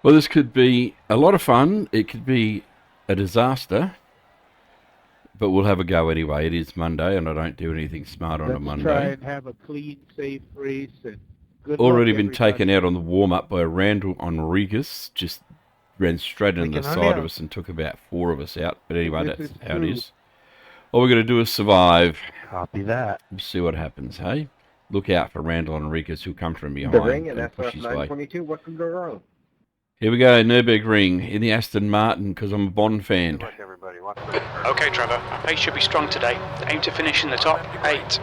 Well, this could be a lot of fun. It could be a disaster, but we'll have a go anyway. It is Monday, and I don't do anything smart on a Let's try Monday. and have a clean, safe race, and good Already luck, been taken everybody. out on the warm-up by Randall Enriquez. Just ran straight into the side of us and took about 4 of us out. But anyway, This that's is how it true. is. All we're going to do is survive. Copy that. We'll see what happens, hey? Look out for Randall Enriquez, who'll come from The behind ring and and push his way. SF922, what could go wrong? Here we go, Nürburgring in the Aston Martin, because I'm a Bond fan. Good luck, everybody. Watch Okay, Trevor. Pace should be strong today. Aim to finish in the top 8.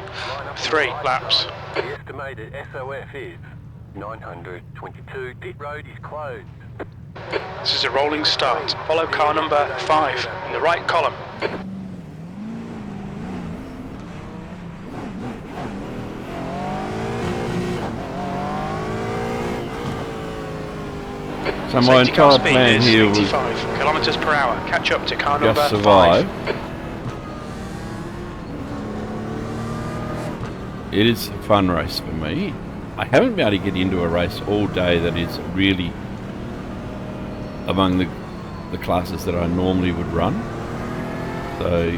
3 laps. The estimated SOF is 922. Pit road is closed. This is a rolling start. Follow car number 5 in the right column. So my Safety car entire speed plan is here was 85 kilometers per hour. Catch up to car number just survive. 5. It is a fun race for me. I haven't been able to get into a race all day that is really among the classes that I normally would run. So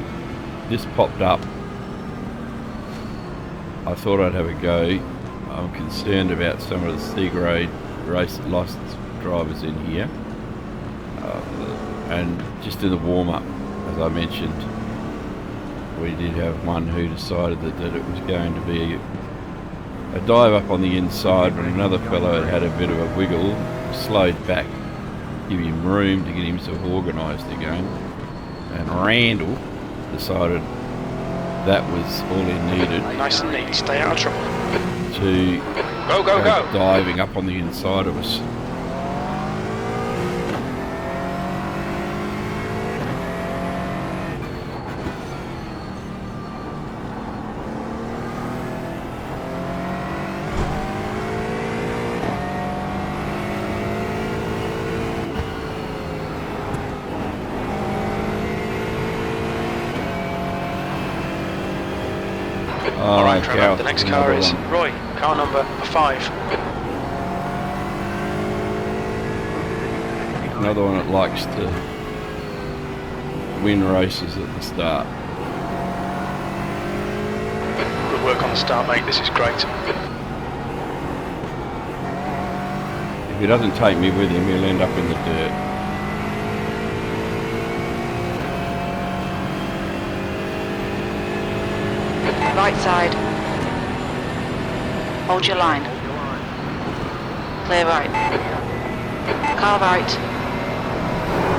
this popped up. I thought I'd have a go. I'm concerned about some of the C-grade race licensed drivers in here. And just in the warm-up, as I mentioned, we did have one who decided that it was going to be a dive up on the inside, when another fellow had a bit of a wiggle, slowed back, give him room to get himself organised again. And Randall decided that was all he needed. Nice and neat. Stay out of trouble. To Go, go, go. diving up on the inside of us. Alright, Trevor. The next car is Roy, car number 5. Another one that likes to win races at the start. Good work on the start, mate. This is great. If he doesn't take me with him, he'll end up in the dirt. Right side. Hold your line. Clear right. Car right.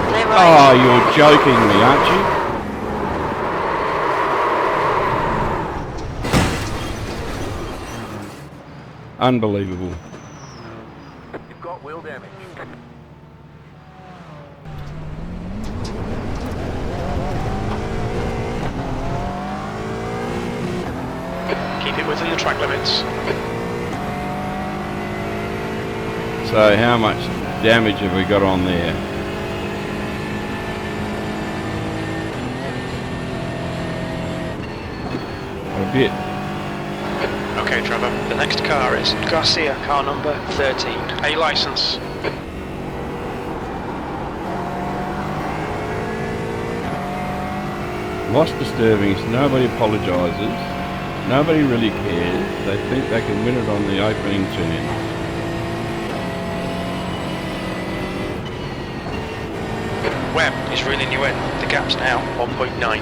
Clear Oh, right. you're joking me, aren't you? Unbelievable. You've got wheel damage. Keep it within the track limits. So how much damage have we got on there? A bit. Okay, Trevor. The next car is Garcia, car number 13. A license. Lost disturbings, nobody apologises, nobody really cares, they think they can win it on the opening turn. Webb is reeling you in. The gap's now 1.9.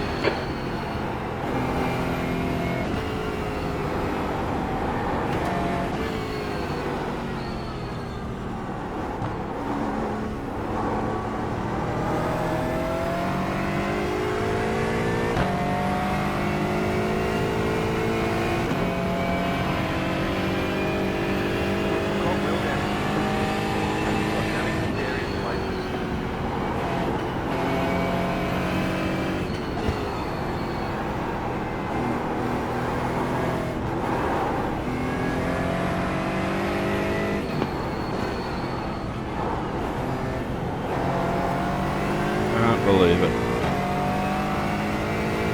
Believe it.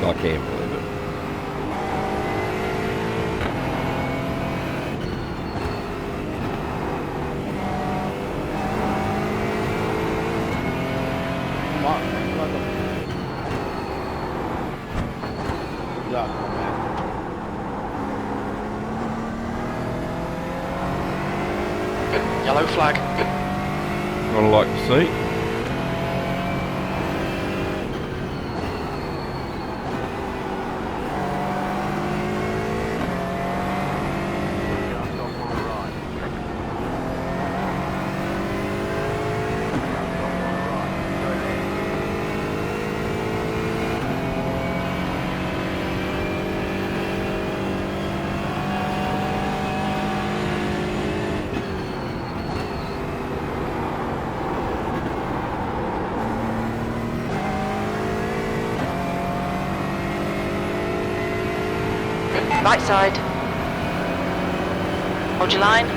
I can't believe it. Good luck, my man. Yellow flag. What I like to see. Just off on the right. Just off on the right. Go left. Right side. Hold your line.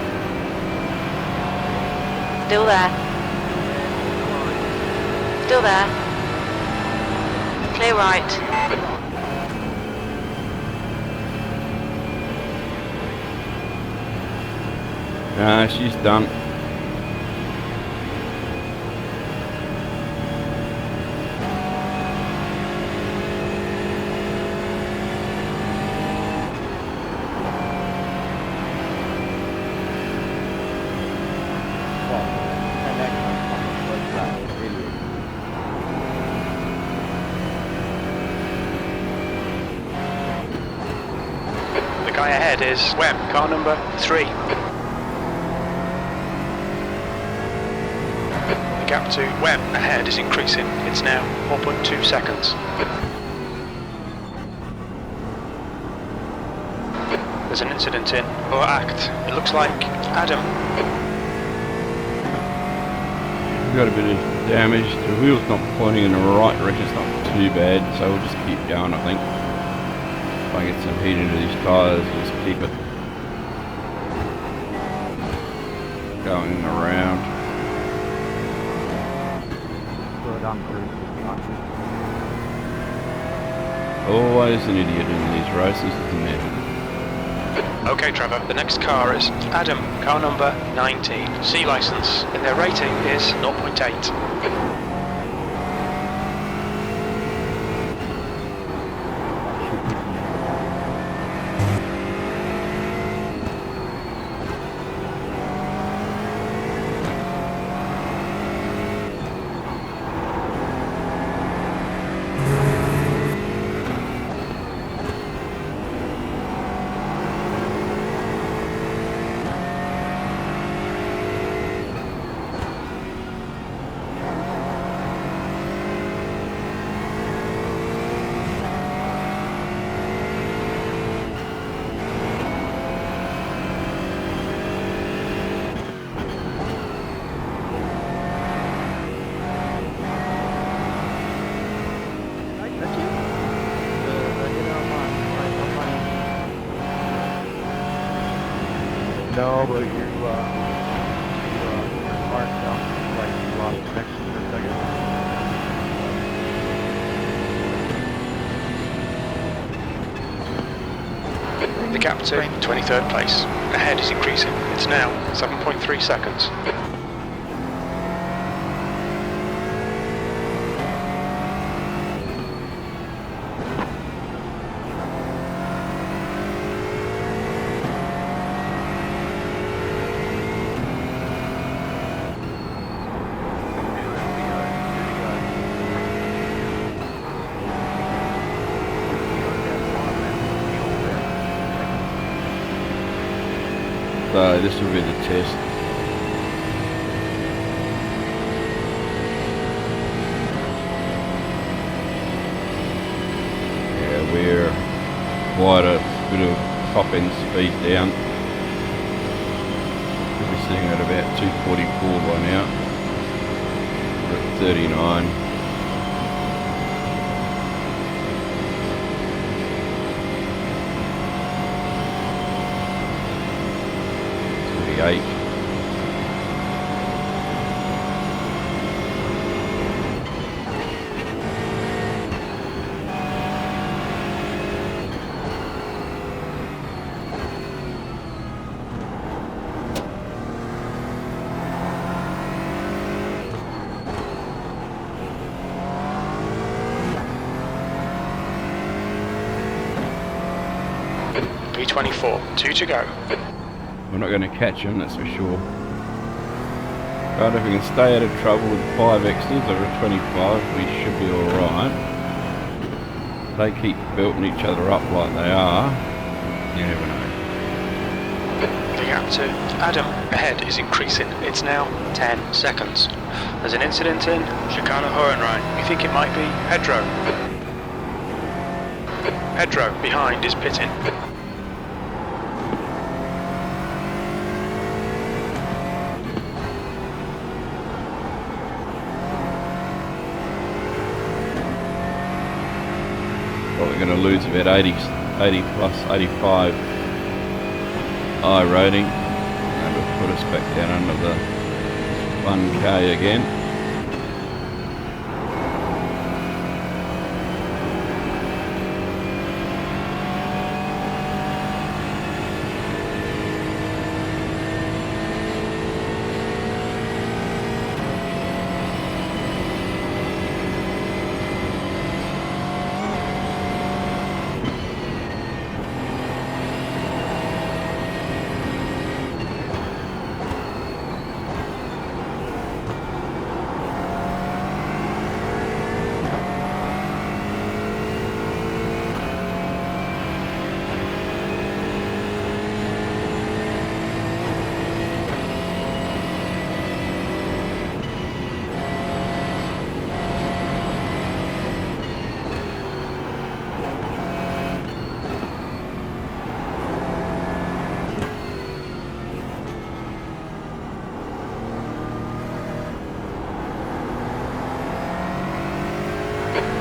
Still there. Still there. Clear right. Nah, she's done. And that comes from the first side, idiot. The guy ahead is Webb, car number 3. The gap to Webb ahead is increasing. It's now 4.2 seconds. There's an incident in Lower Act. It looks like Adam. We've got a bit of damage. The wheel's not pointing in the right direction. It's not too bad, so we'll just keep going, I think. If I get some heat into these tyres, we'll just keep it going around. Good, I'm cruising. Always an idiot in these races, isn't there? Okay, Trevor, the next car is Adam, car number 19. C license, and their rating is 0.8. No, but you're marked out like you lost connection for a second. The gap to 23rd place. Ahead is increasing. It's now 7.3 seconds. So this will be the test. Yeah, we're quite a bit of top end speed down. We'll be sitting at about 244 by now. We're at 39. 8. 24. 2 to go. We're not going to catch him, that's for sure. Right, if we can stay out of trouble with 5 extras over a 25, we should be alright. They keep building each other up like they are. You never know. The gap to Adam ahead is increasing. It's now 10 seconds. There's an incident in Chicana Hohenrhein. We think it might be Pedro. Pedro behind is pitting. Well, we're going to lose about 80 plus 85 iRacing. That will put us back down under the 1k again.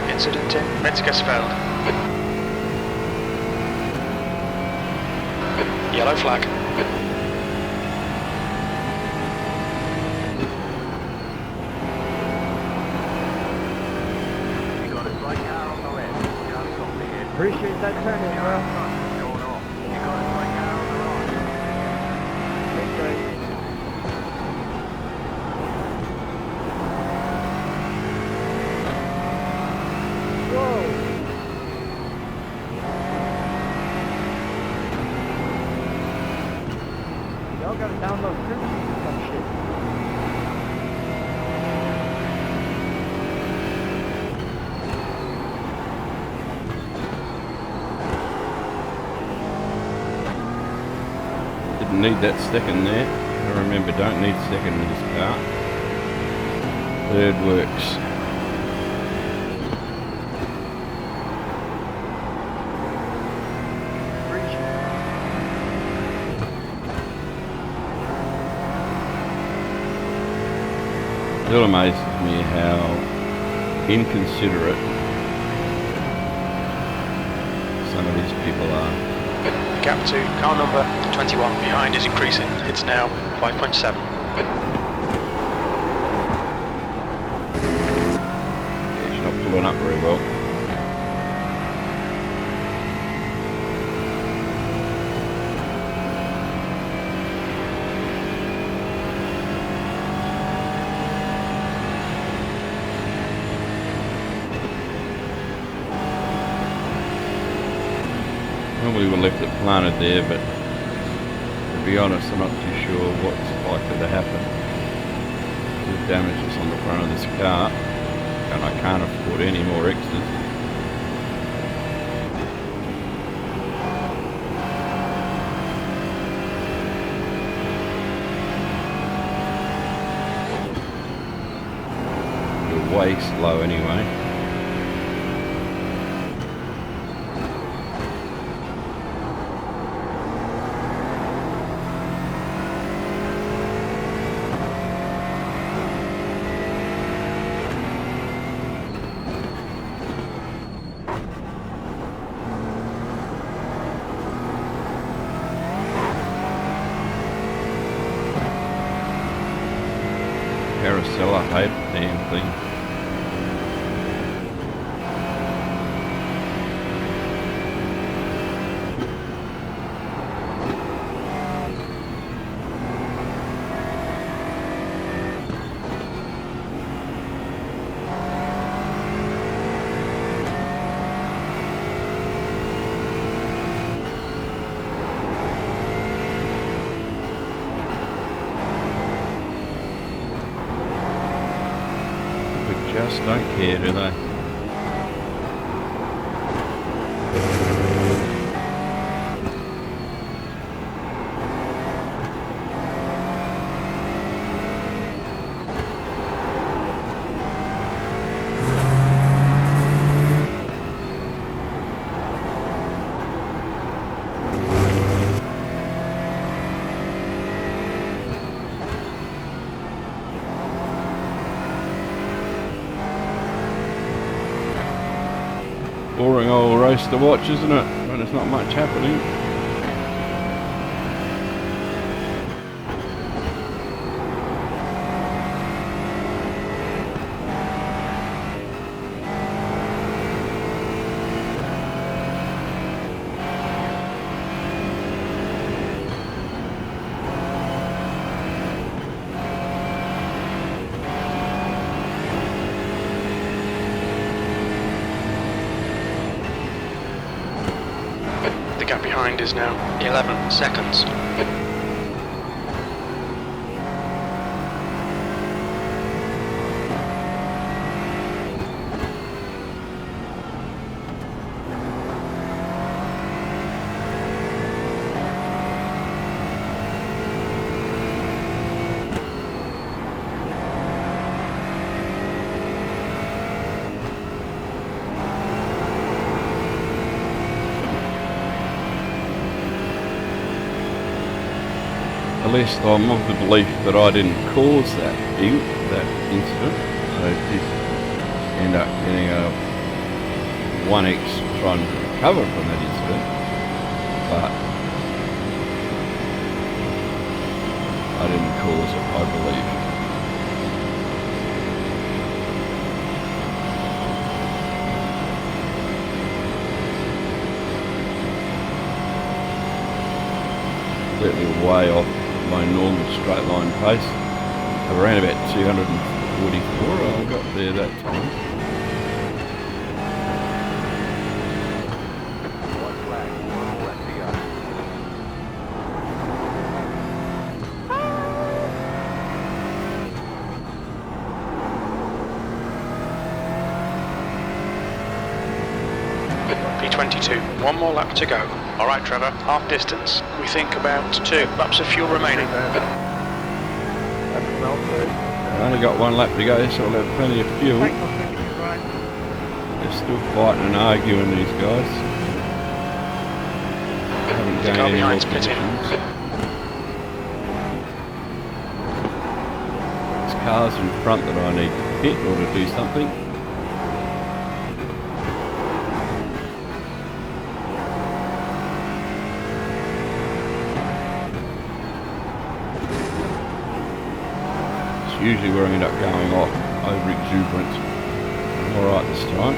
Incident in Metzgersfeld. Yellow flag. You got a slow car on the left. Just off the edge. Appreciate that turn in, bro. Going off. You got a slow car on the right. Thanks, guys. Whoa! Y'all gotta download scripts or some shit. Didn't need that second there. I remember, don't need second in this car. Third works. Still amazes me how inconsiderate some of these people are. Gap to car number 21 behind is increasing. It's now 5.7. Yeah, she's not pulling up very well. Normally we left it planted there, but to be honest, I'm not too sure what's likely to happen. The damage is on the front of this car, and I can't afford any more extras. We're way slow anyway. Carousel, I hate the damn thing. just don't care, do they? Boring old race to watch, isn't it? When there's not much happening. The gap behind is now 11 seconds. At least I'm of the belief that I didn't cause that incident. I did end up getting a 1x to try and recover from that incident, but I didn't cause it, I believe. Certainly way off my normal straight line pace. Around about 244 I got there that time. One left to go. P22, one more lap to go. Alright Trevor, half distance. We think about 2 laps of fuel remaining. That's Meister. I only got 1 lap to go, so I'll have plenty of fuel. Thanks for thinking it right. They're still fighting and arguing, these guys. Haven't The gained car any more behind's pitting. positions. There's cars in front that I need to pit or to do something. Usually where I end up going off over exuberant. I'm alright this time.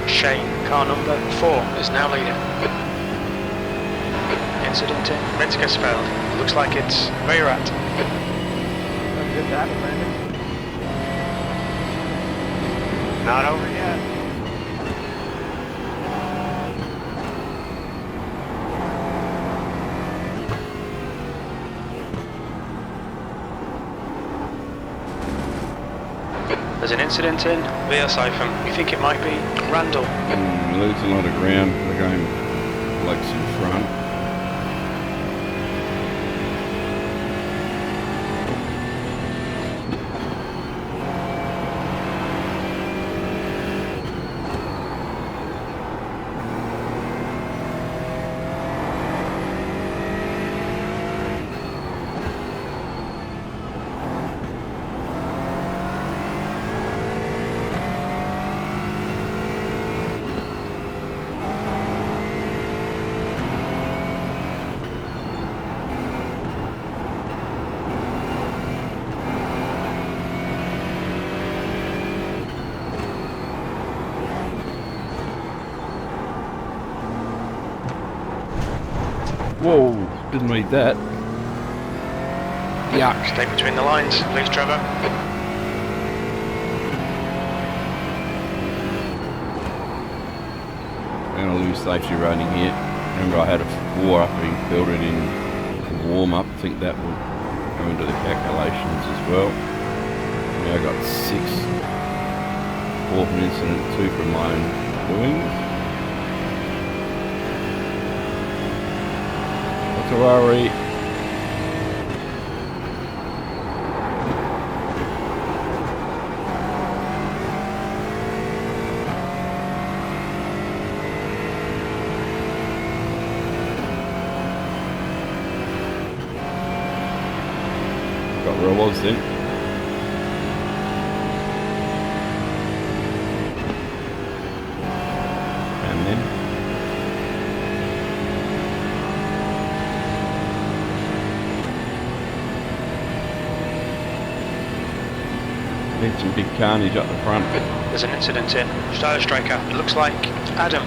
Shane, car number 4, is now leading. Incident in Mitzgersfeld. Looks like it's where you're at. That's good data, Brandon. Not over yet. There's an incident in Beersiphon. We think it might be Randall. Losing a lot of ground. We're going Blake's in front. Whoa, didn't read that. Yeah. Stay between the lines, please, Trevor. I'm going to lose safety rating here. Remember, I had a 4 up being filtered in the warm-up. I think that will go into the calculations as well. Now I've got 6. 4 from incident, 2 from my own doings. Not to worry. Got where I was then. And then need some big carnage up the front. There's an incident in Style Striker. It looks like Adam.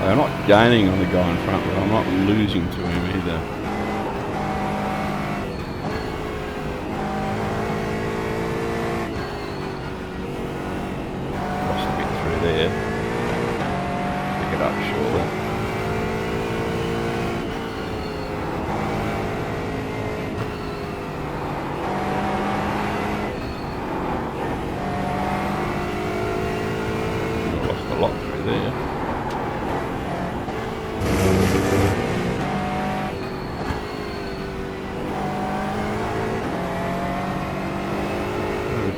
I'm not gaining on the guy in front, but I'm not losing to him either. Lost a bit through there. Pick it up shortly. Lost a lot through there.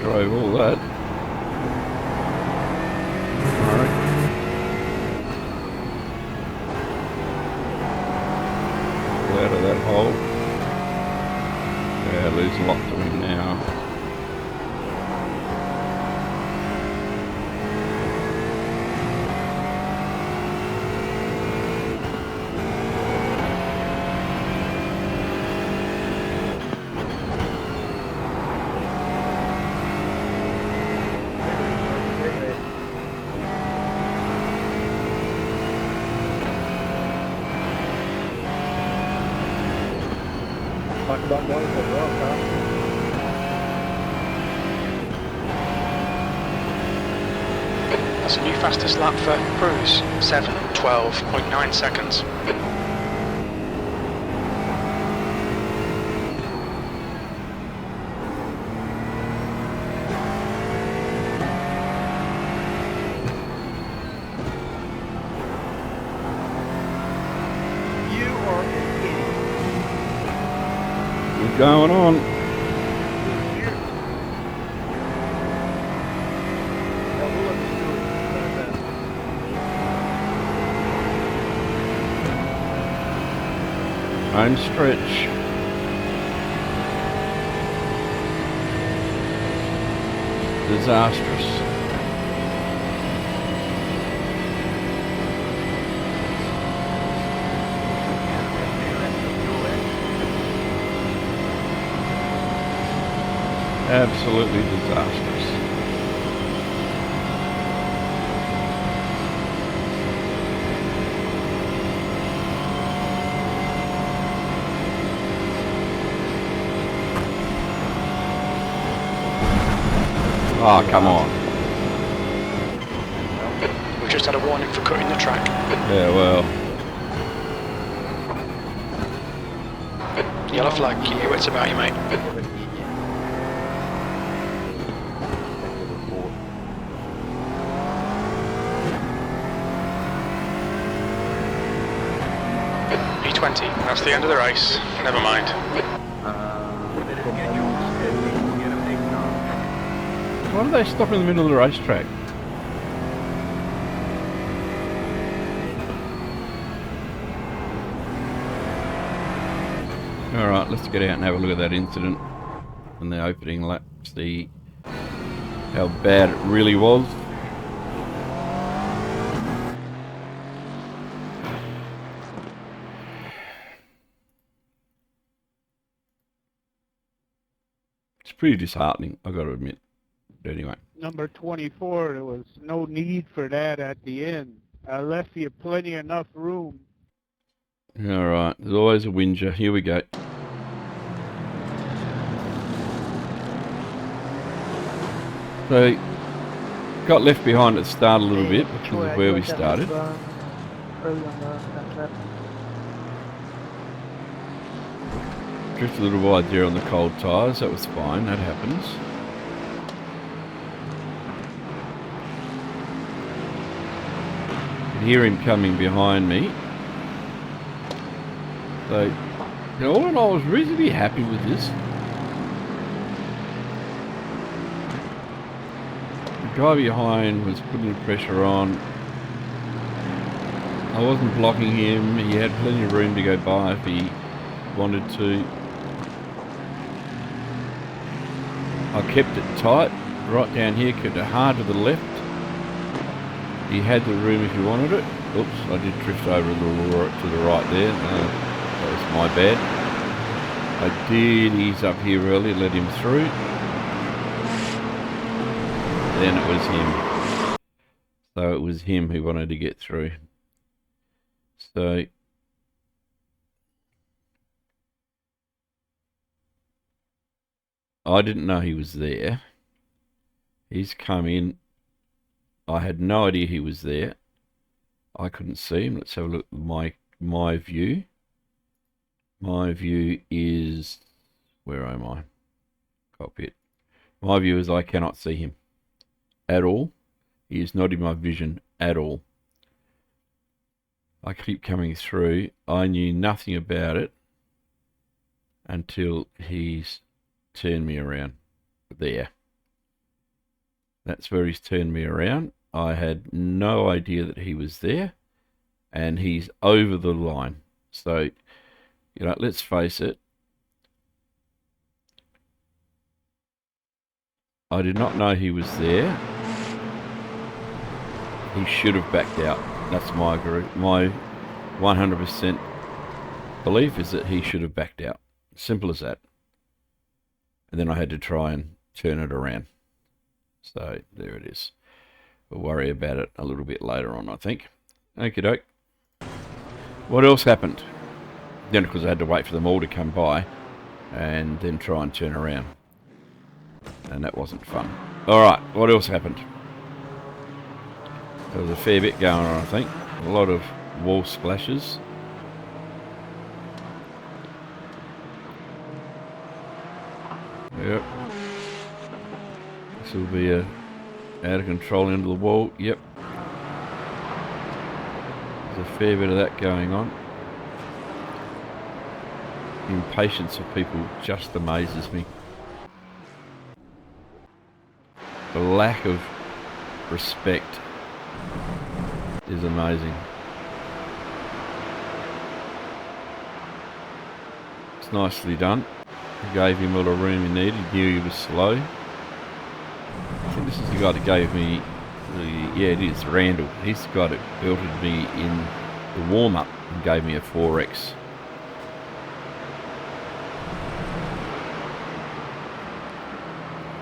Drove all that. Alright. Out of that hole. Yeah, lose a lot to him now. Talk about going for well, huh? That's a new fastest lap for Cruise. 7:12.9 seconds. You are an idiot. What's going on? Home stretch. Disastrous. Absolutely disastrous. Oh, come on. We've just had a warning for cutting the track. Yeah, well. Yellow flag, keep your wits about you, mate. 3:20. That's the end of the race. Never mind. Better schedule. We'll get them next time. Why do they stop in the middle of the racetrack? Alright, let's get out and have a look at that incident in the opening lap, see how bad it really was. It's pretty disheartening, I've got to admit. But anyway. Number 24, there was no need for that at the end. I left you plenty enough room. Alright, there's always a whinger. Here we go. So, got left behind at the start a little bit because of where we started. Drifted a little wide there on the cold tyres, that was fine, that happens. Could hear him coming behind me. So, all in all, I was reasonably happy with this. The guy behind was putting the pressure on. I wasn't blocking him. He had plenty of room to go by if he wanted to. I kept it tight, right down here, kept it hard to the left. He had the room if he wanted it. Oops, I did drift over a little to the right there. That was my bad. I did ease up here early, let him through. Then it was him. So it was him who wanted to get through. So I didn't know he was there. He's come in. I had no idea he was there. I couldn't see him. Let's have a look at my view. My view is, where am I? Cockpit. My view is I cannot see him at all. He is not in my vision at all. I keep coming through. I knew nothing about it until he's turned me around there. That's where he's turned me around. I had no idea that he was there, and he's over the line. So, you know, let's face it. I did not know he was there. He should have backed out. That's my 100% belief is that he should have backed out. Simple as that. And then I had to try and turn it around. So there it is. We'll worry about it a little bit later on, I think. Okie doke. What else happened? Then, of course, I had to wait for them all to come by and then try and turn around. And that wasn't fun. Alright, what else happened? There was a fair bit going on, I think. A lot of wall splashes. Yep. This will be a out of control into the wall. Yep. There's a fair bit of that going on. The impatience of people just amazes me. The lack of respect is amazing. It's nicely done. I gave him all the room he needed. He knew he was slow. I think this is the guy that gave me the... Yeah, it is, Randall. He's the guy that belted me in the warm-up and gave me a 4X.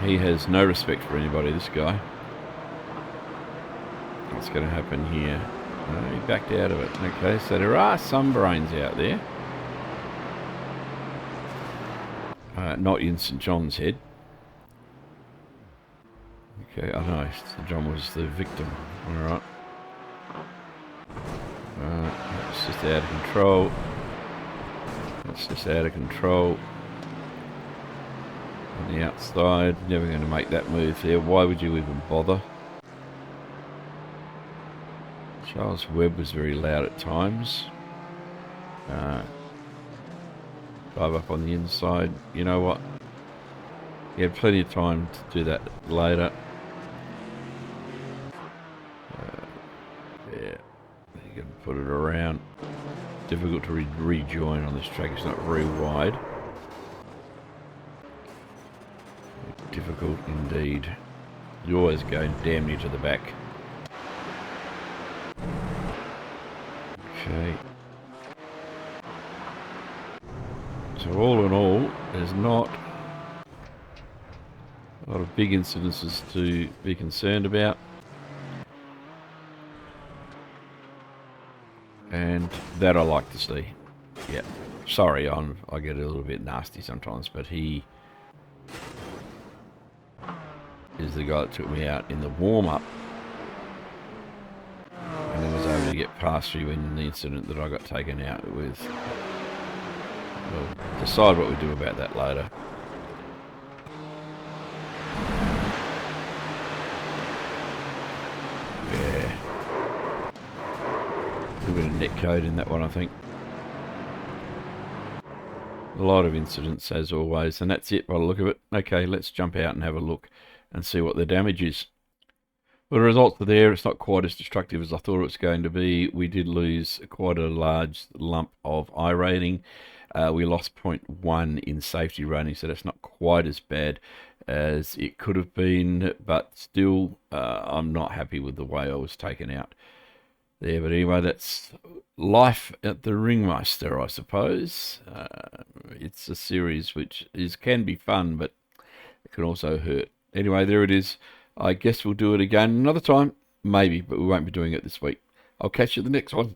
He has no respect for anybody, this guy. What's going to happen here? He backed out of it. Okay, so there are some brains out there. Not in St. John's Head. Okay, I know, St. John was the victim. Alright. It's just out of control. That's just out of control. On the outside, never going to make that move there. Why would you even bother? Charles Webb was very loud at times. Dive up on the inside. You know what? You had plenty of time to do that later. Yeah, you can put it around. Difficult to rejoin on this track. It's not very wide. Difficult indeed. You're always going damn near to the back. Okay. So all in all, there's not a lot of big incidences to be concerned about. And that I like to see. Yeah. Sorry, I get a little bit nasty sometimes, but he is the guy that took me out in the warm-up and then was able to get past you in the incident that I got taken out with. We'll decide what we do about that later. Yeah. A little bit of net code in that one, I think. A lot of incidents, as always, and that's it by the look of it. Okay, let's jump out and have a look and see what the damage is. Well, the results are there. It's not quite as destructive as I thought it was going to be. We did lose quite a large lump of iRating. We lost 0.1 in safety rating, so that's not quite as bad as it could have been, but still, I'm not happy with the way I was taken out there. But anyway, that's life at the Ringmeister, I suppose. It's a series which can be fun, but it can also hurt. Anyway, there it is. I guess we'll do it again another time, maybe, but we won't be doing it this week. I'll catch you at the next one.